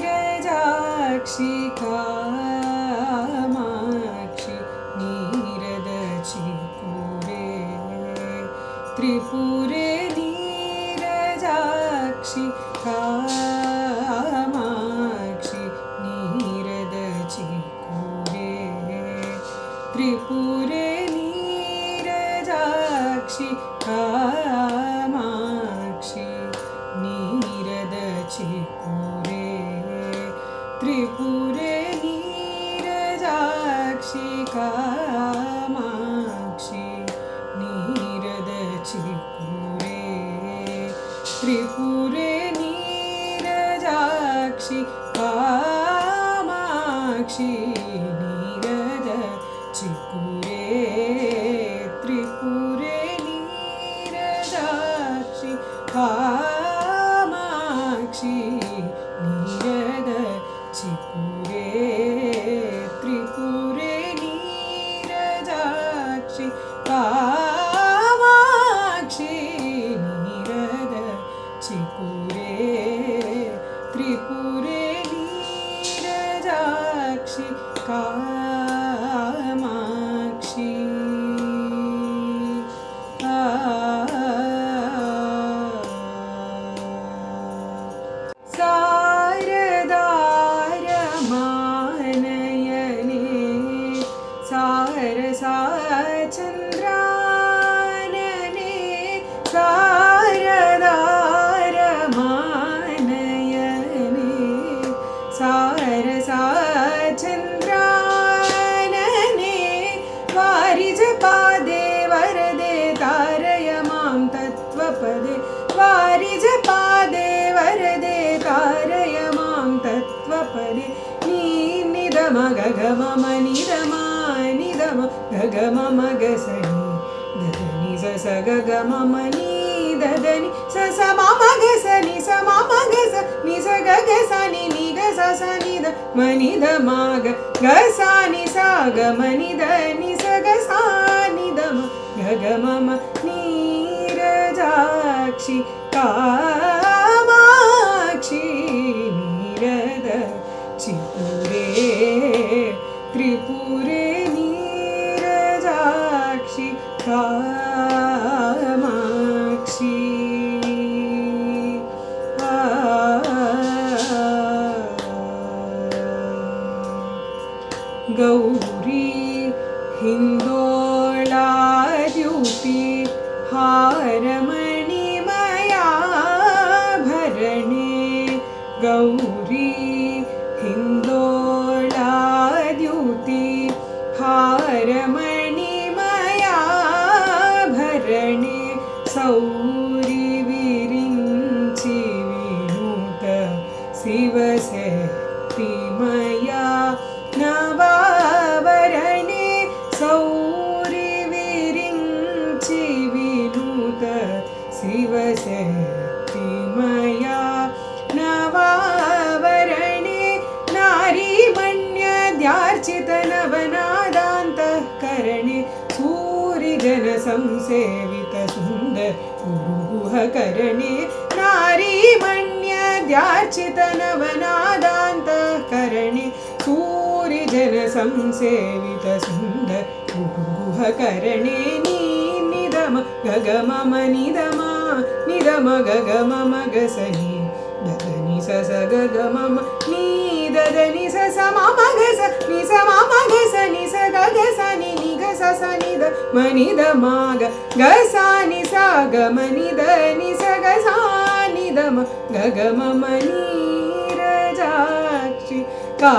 नीरजाक्षि कामाक्षि नीरदचिपुरे त्रिपुरे नीरजाक्षि कामाक्षि नीरदचिपुरे त्रिपुरे नीरजाक्षि कामाक्षि नीरदचिपुरे त्रिपुरे नीरजाक्षि कामाक्षि नीरदचिपुरे त्रिपुरे नीरजाक्षि कामाक्षि नीरदचिपुरे त्रिपुरे नीरजाक्षि कामाक्षि नीरदचिपुरे त्रिपुरे नीरजाक्षि कामाक्षि नीरदचिपुरे त्रिपुरे नीरजाक्षि कामाक्षि चन्द्रानने शारदारमानयने सारसा चन्द्रानने वारिजपादे वरदे तारय मां तत्त्वपदे वारिजपादे वरदे तारय मां तत्त्वपदे निधम गगम निधमा निधम गगम गसनि ददनि स गगम नि ददनि स मम गसनि स मम गस नि स गगसनि नि गस स नि द मनि द माग गसानि सा गमनि द नि स गसानि दम गगम नीरजाक्षि कामाक्षि नीरदचिपुरे त्रिपुरे नीरजाक्षि कामाक्षि गौरी हिन्दोळाद्युति हारमणिमया भरणे गौरी हिन्दोळाद्युति हारमणिमया भरणे सौरि विरिञ्चि विनुत शिवशक्तिमया नवावरणे सौरि विरिञ्चि विनुत शिवशक्तिमया नवावरणे नारीमण्यद्यार्चित नवनादान्तःकरणे सूरिजनसंसेवित सुन्दर पुरुगुहकरणे नारीमण्यद्यार्चित नवनादान्तःकरणे सूरिजनसंसेवित सुन्दर पुरुगुहकरणे निधम गगम निधमा निधम गगम गसनि ददनि स गगम नि ददनि स मम गस नि स मम गस नि स गगसनि नि गस स नि द मनि द माग गसानि सा गमनि द नि स गसानि दम गगम नीरजाक्षि का